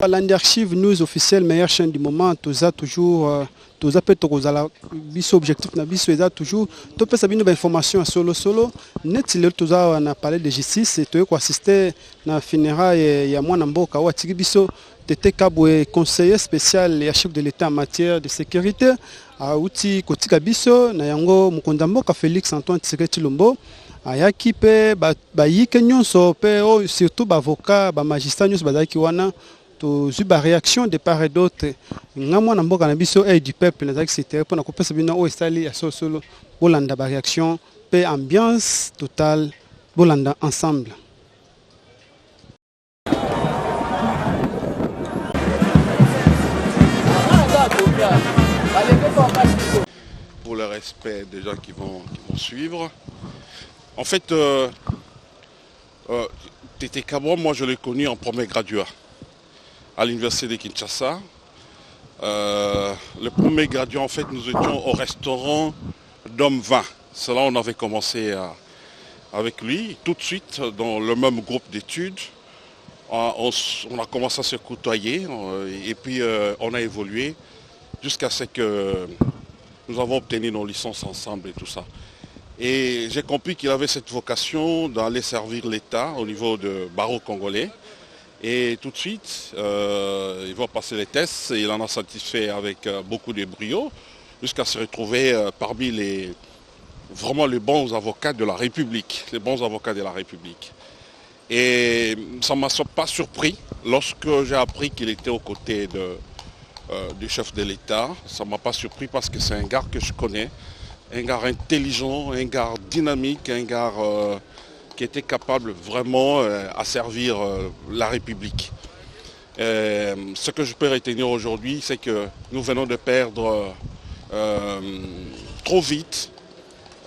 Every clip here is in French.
L'Andarchive news officielle meilleure chaîne du moment, tous a toujours tous a peut-être objectif na biso eza toujours to pesa bino ba information solo net le tous on a parlé de justice et to ko assister na funérailles ya mwana mboka wa tiki biso Tete Kabwe conseiller spécial et chef de l'État en matière de sécurité a outi kotika biso na yango mukonda mboka Félix Antoine Tshisekedi Tshilombo ayaki pe ba yike nyonso pe surtout ba avocat ba magistrat nyonso bazaki wana to zuba réaction de part et d'autre ngamwa na mboka na biso et du peuple nazaki c'était pour na kopesa bino o estali ya solo bolanda ba réaction pe ambiance totale bolanda ensemble. Pour le respect des gens qui vont suivre. En fait, Tete Kabwe, moi je l'ai connu en premier graduat à l'université de Kinshasa. Le premier graduat, en fait, nous étions au restaurant d'Homme 20. C'est là où on avait commencé avec lui. Tout de suite, dans le même groupe d'études, on a commencé à se côtoyer et puis on a évolué jusqu'à ce que nous avons obtenu nos licences ensemble et tout ça. Et j'ai compris qu'il avait cette vocation d'aller servir l'État au niveau de barreau congolais. Et tout de suite, il va passer les tests et il en a satisfait avec beaucoup de brio jusqu'à se retrouver parmi vraiment les bons avocats de la République. Les bons avocats de la République. Et ça ne m'a pas surpris lorsque j'ai appris qu'il était aux côtés du chef de l'État. Ça ne m'a pas surpris parce que c'est un gars que je connais. Un gars intelligent, un gars dynamique, un gars qui était capable vraiment à servir la République. Ce que je peux retenir aujourd'hui, c'est que nous venons de perdre trop vite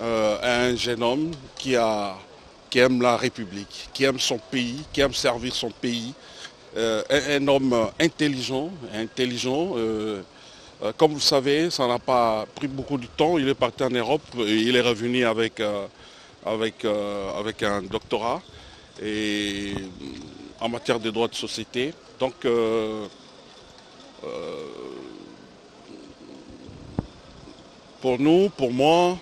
un jeune homme qui aime la République, qui aime son pays, qui aime servir son pays. Un homme intelligent. Comme vous le savez, ça n'a pas pris beaucoup de temps. Il est parti en Europe, il est revenu avec un doctorat et, en matière de droits de société. Donc, pour nous, pour moi,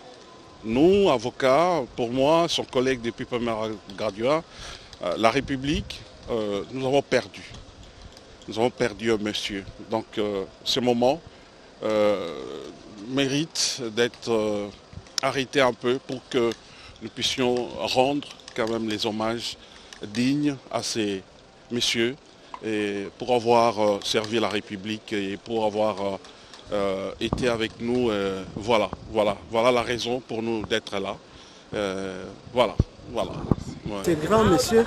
nous, avocats, pour moi, son collègue depuis premier graduat, la République, nous avons perdu. Nous avons perdu un monsieur. Donc, ce moment mérite d'être arrêté un peu pour que nous puissions rendre quand même les hommages dignes à ces messieurs et pour avoir servi la République et pour avoir été avec nous. Voilà la raison pour nous d'être là. Voilà. Ouais. C'est grand monsieur.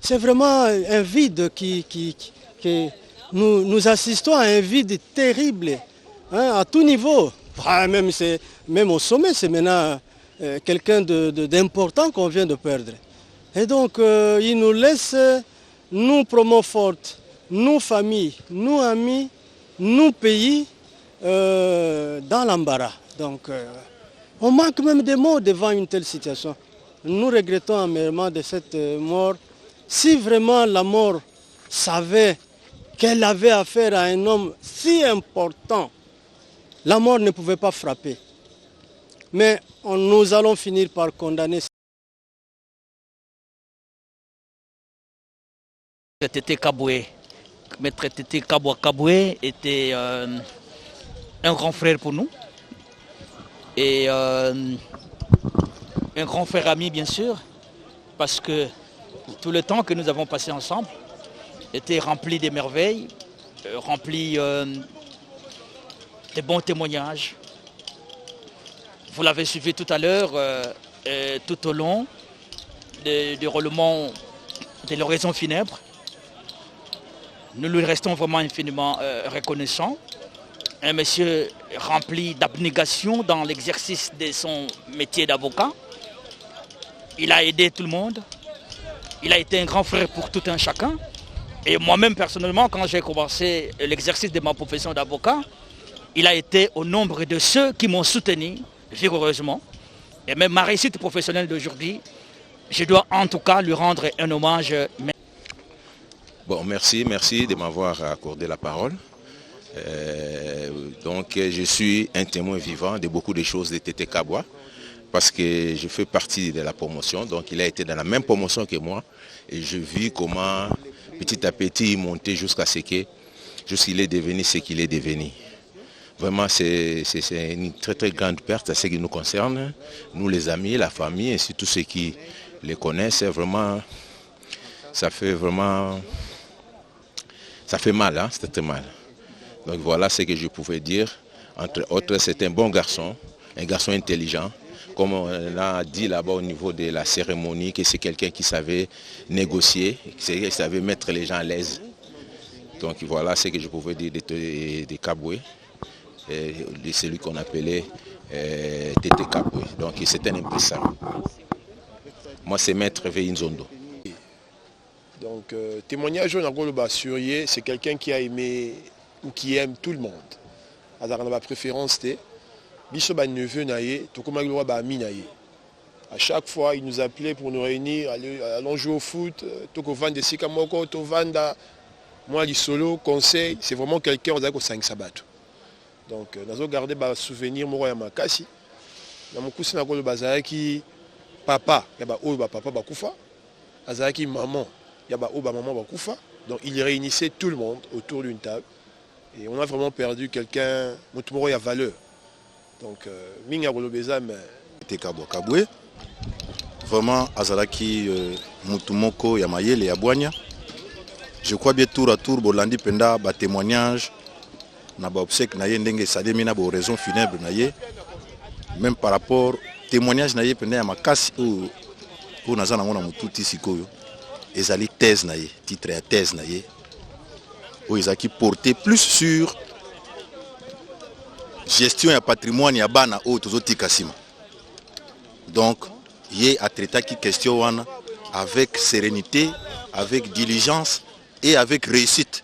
C'est vraiment un vide que nous assistons à un vide terrible, hein, à tout niveau. Même au sommet, c'est maintenant quelqu'un d'important qu'on vient de perdre. Et donc, il nous laisse, nous promo fortes, nous familles, nous amis, nous pays, dans l'embarras. Donc, on manque même des mots devant une telle situation. Nous regrettons amèrement de cette mort. Si vraiment la mort savait qu'elle avait affaire à un homme si important, la mort ne pouvait pas frapper. Mais nous allons finir par condamner. Tete Kabwe, Maître Tete Kabwe était un grand frère pour nous et un grand frère ami bien sûr, parce que tout le temps que nous avons passé ensemble était rempli de merveilles, rempli de bons témoignages. Vous l'avez suivi tout à l'heure, tout au long du déroulement de l'oraison funèbre. Nous lui restons vraiment infiniment reconnaissants. Un monsieur rempli d'abnégation dans l'exercice de son métier d'avocat. Il a aidé tout le monde. Il a été un grand frère pour tout un chacun. Et moi-même, personnellement, quand j'ai commencé l'exercice de ma profession d'avocat, il a été au nombre de ceux qui m'ont soutenu vigoureusement. Et même ma réussite professionnelle d'aujourd'hui, je dois en tout cas lui rendre un hommage. Bon, merci de m'avoir accordé la parole. Donc je suis un témoin vivant de beaucoup de choses de Tété Kabwa parce que je fais partie de la promotion. Donc il a été dans la même promotion que moi et je vis comment petit à petit il montait jusqu'à ce qu'il est devenu ce qu'il est devenu. Vraiment c'est une très grande perte à ce qui nous concerne, nous les amis, la famille et tous ceux qui les connaissent. Vraiment, ça fait mal, hein, c'est très mal. Donc voilà ce que je pouvais dire. Entre autres, c'est un bon garçon, un garçon intelligent. Comme on a dit là-bas au niveau de la cérémonie, que c'est quelqu'un qui savait négocier, qui savait mettre les gens à l'aise. Donc voilà ce que je pouvais dire de Kabwe, de celui qu'on appelait Tété Kabwe. Donc c'est un impresario. Moi c'est Maître Veinzondo. Donc témoignage on Surier, c'est quelqu'un qui a aimé ou qui aime tout le monde. Alors on a ma préférence té biso ba neveu naie to comme gloire ba ami naie. À chaque fois il nous appelait pour nous réunir, allons jouer au foot, to ko vendre sika moko, to vanda moi li solo conseil, c'est vraiment quelqu'un on a ko 5 sabato. Donc nazo garder ba souvenir moko ya makasi. Na mokusi na ko le bazaki papa, ya ba o ba papa ba kufa. Azaki maman, ya ba o ba maman ba kufa. Donc il réunissait tout le monde autour d'une table. Et on a vraiment perdu quelqu'un, Moutoumoro, il y a valeur. Donc, Minga Bolobeza, mais. Tété Kabwe, vraiment, Azalaki, Moutoumoko, Yamayele, Yabouania. Je crois bien tour à tour, Bolandi Penda, ba témoignage, na ba obsèque, na ye, ndenge, sademina, ba raison funèbre, na ye. Même par rapport, témoignage, na ye, Penda, Yamakasi, ou Nazana, on a Moutouti, Sikoyo. Ezali thèse, na ye, titre à thèse, na ye. Où ils ont porté plus sur gestion et patrimoine ya bana au tozoti kasima. Donc il a traité qui question avec sérénité, avec diligence et avec réussite.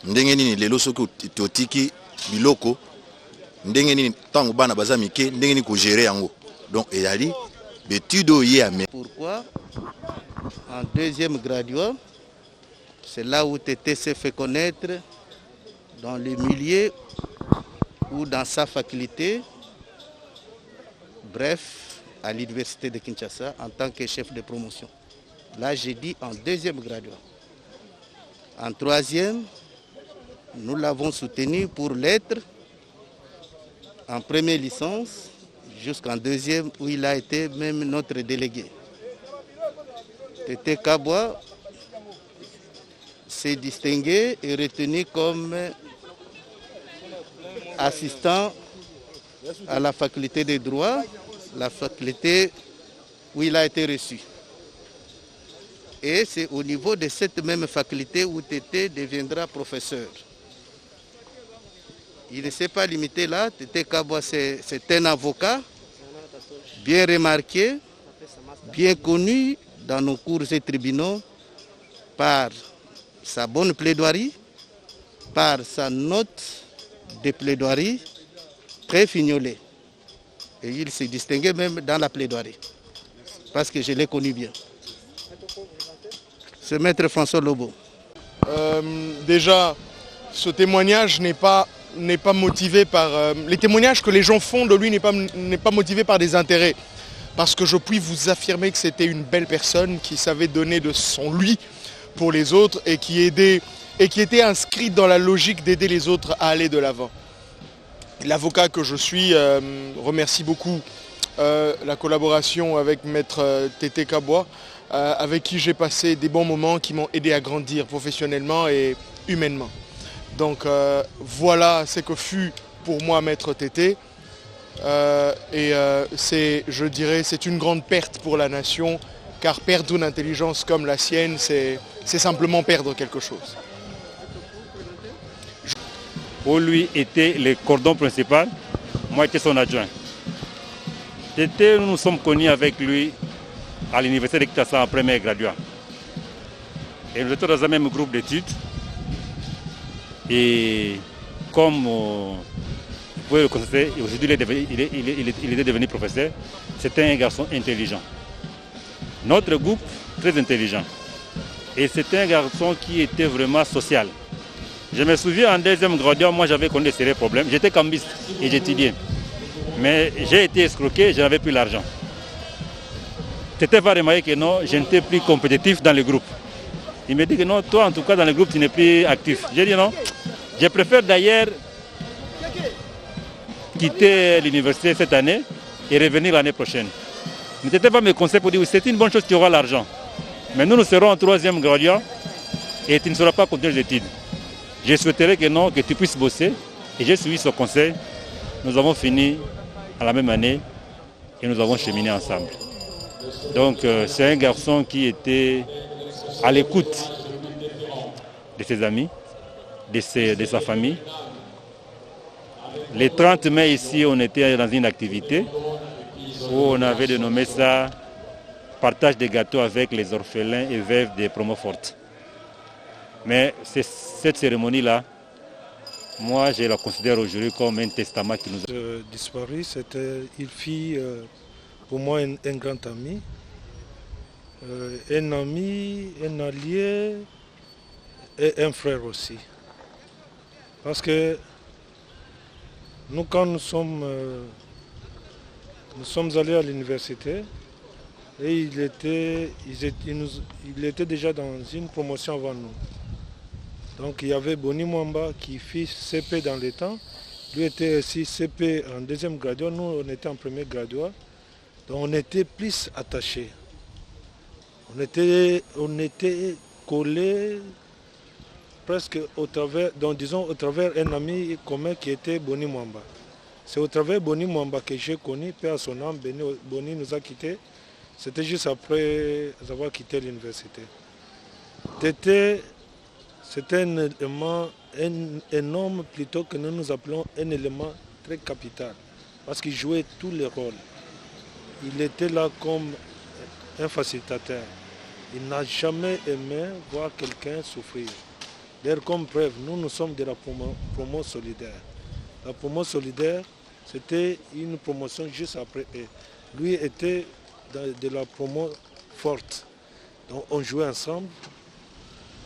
Ndenge nini lelo soko totiki biloko ndenge nini tango bana bazamike ndenge nini ko gérer yango. Donc il a dit l'étude yé amé. Pourquoi en deuxième graduat c'est là où Tété s'est fait connaître dans le milieu ou dans sa faculté, bref, à l'université de Kinshasa en tant que chef de promotion. Là, j'ai dit en deuxième graduat. En troisième, nous l'avons soutenu pour l'être en première licence jusqu'en deuxième où il a été même notre délégué. Tété Kabwa s'est distingué et retenu comme assistant à la faculté de droit, la faculté où il a été reçu. Et c'est au niveau de cette même faculté où Tété deviendra professeur. Il ne s'est pas limité là. Tété Kabwa, c'est un avocat bien remarqué, bien connu dans nos cours et tribunaux par sa bonne plaidoirie, par sa note de plaidoirie très fignolée. Et il s'est distingué même dans la plaidoirie, parce que je l'ai connu bien. C'est Maître François Lobo. Déjà, ce témoignage n'est pas motivé par... les témoignages que les gens font de lui n'est pas motivé par des intérêts. Parce que je puis vous affirmer que c'était une belle personne qui savait donner de son lui pour les autres et qui était inscrite dans la logique d'aider les autres à aller de l'avant. L'avocat que je suis remercie beaucoup la collaboration avec Maître Tété Kabwa, avec qui j'ai passé des bons moments qui m'ont aidé à grandir professionnellement et humainement. Donc voilà ce que fut pour moi Maître Tété. Je dirais, c'est une grande perte pour la nation, car perdre une intelligence comme la sienne, c'est simplement perdre quelque chose. Pour lui était le cordon principal, moi j'étais son adjoint. Tété, nous nous sommes connus avec lui à l'université de Kinshasa en premier graduat. Et nous étions dans un même groupe d'études. Et comme vous pouvez le constater, aujourd'hui il était devenu professeur, c'était un garçon intelligent. Notre groupe, très intelligent. Et c'était un garçon qui était vraiment social. Je me souviens en deuxième gradient, moi j'avais connu des sérieux problèmes. J'étais cambiste et j'étudiais. Mais j'ai été escroqué, je n'avais plus l'argent. C'était pas remarqué que non, je n'étais plus compétitif dans le groupe. Il me dit que non, toi en tout cas dans le groupe tu n'es plus actif. J'ai dit non, je préfère d'ailleurs quitter l'université cette année et revenir l'année prochaine. Ne t'étais pas mes conseils pour dire oui, c'est une bonne chose, tu auras l'argent. Mais nous serons en troisième gradient et tu ne seras pas continuer les études. Je souhaiterais que non, que tu puisses bosser. Et j'ai suivi ce conseil. Nous avons fini à la même année et nous avons cheminé ensemble. Donc c'est un garçon qui était à l'écoute de ses amis, de sa famille. Le 30 mai ici, on était dans une activité où on avait dénommé ça partage des gâteaux avec les orphelins et veuves des promos fortes. Mais cette cérémonie-là, moi je la considère aujourd'hui comme un testament qui nous a disparu. Il fut pour moi un grand ami, un allié et un frère aussi. Parce que nous, quand nous sommes allés à l'université, et il était déjà dans une promotion avant nous. Donc il y avait Boni Mwamba qui fit CP dans les temps. Lui était aussi CP en deuxième graduat, nous on était en premier graduat. Donc on était plus attachés. On était collés presque au travers, donc disons au travers un ami commun qui était Boni Mwamba. C'est au travers Boni Mwamba que j'ai connu, paix à son âme, Boni nous a quittés. C'était juste après avoir quitté l'université. C'était un élément, un homme plutôt que nous appelons un élément très capital. Parce qu'il jouait tous les rôles. Il était là comme un facilitateur. Il n'a jamais aimé voir quelqu'un souffrir. D'ailleurs, comme preuve, nous sommes de la promo solidaire. La promo solidaire, c'était une promotion juste après eux. Lui était de la promo forte. Donc on jouait ensemble,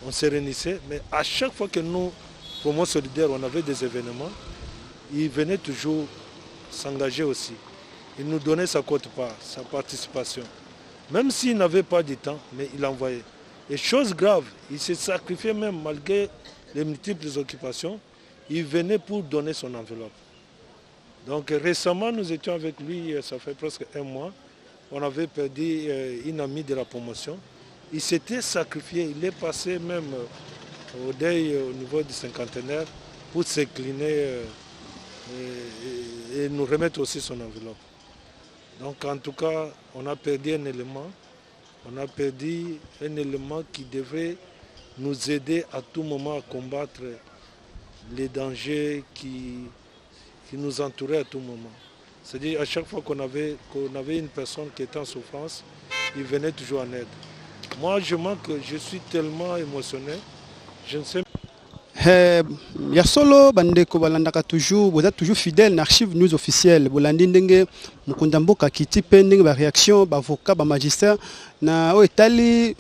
on se réunissait, mais à chaque fois que nous, promo solidaire, on avait des événements, il venait toujours s'engager aussi. Il nous donnait sa quote-part, sa participation. Même s'il n'avait pas du temps, mais il envoyait. Et chose grave, il s'est sacrifié même malgré les multiples occupations, il venait pour donner son enveloppe. Donc récemment, nous étions avec lui, ça fait presque un mois, on avait perdu une amie de la promotion. Il s'était sacrifié, il est passé même au deuil au niveau du cinquantenaire pour s'incliner et nous remettre aussi son enveloppe. Donc en tout cas, on a perdu un élément. On a perdu un élément qui devrait nous aider à tout moment à combattre les dangers qui nous entouraient à tout moment. C'est-à-dire à chaque fois qu'on avait une personne qui était en souffrance, il venait toujours en aide. Moi, je suis tellement émotionné, je ne sais pas. Ya solo bandeko balandaka toujours, vous êtes toujours fidèle à l'archive news officielle. Bolandi ndenge mukunda mboka kiti pe ndenge ba réaction ba avocat ba magistrat na o etali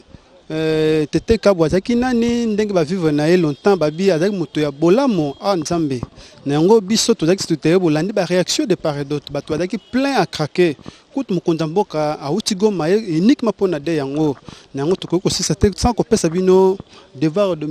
tete kabwazaki nani ndenge ba vivre na ye longtemps babi azaki moto ya bolamo a nzambe. Na ngo biso tozaki tuteye bolandi ba réaction de part et d'autre. Bato bazaki plein à craquer. Kutu mukunda mboka a utigo uniquement pour na de yango. Na ngo tokoko sisa te sans ko pesa bino devoir de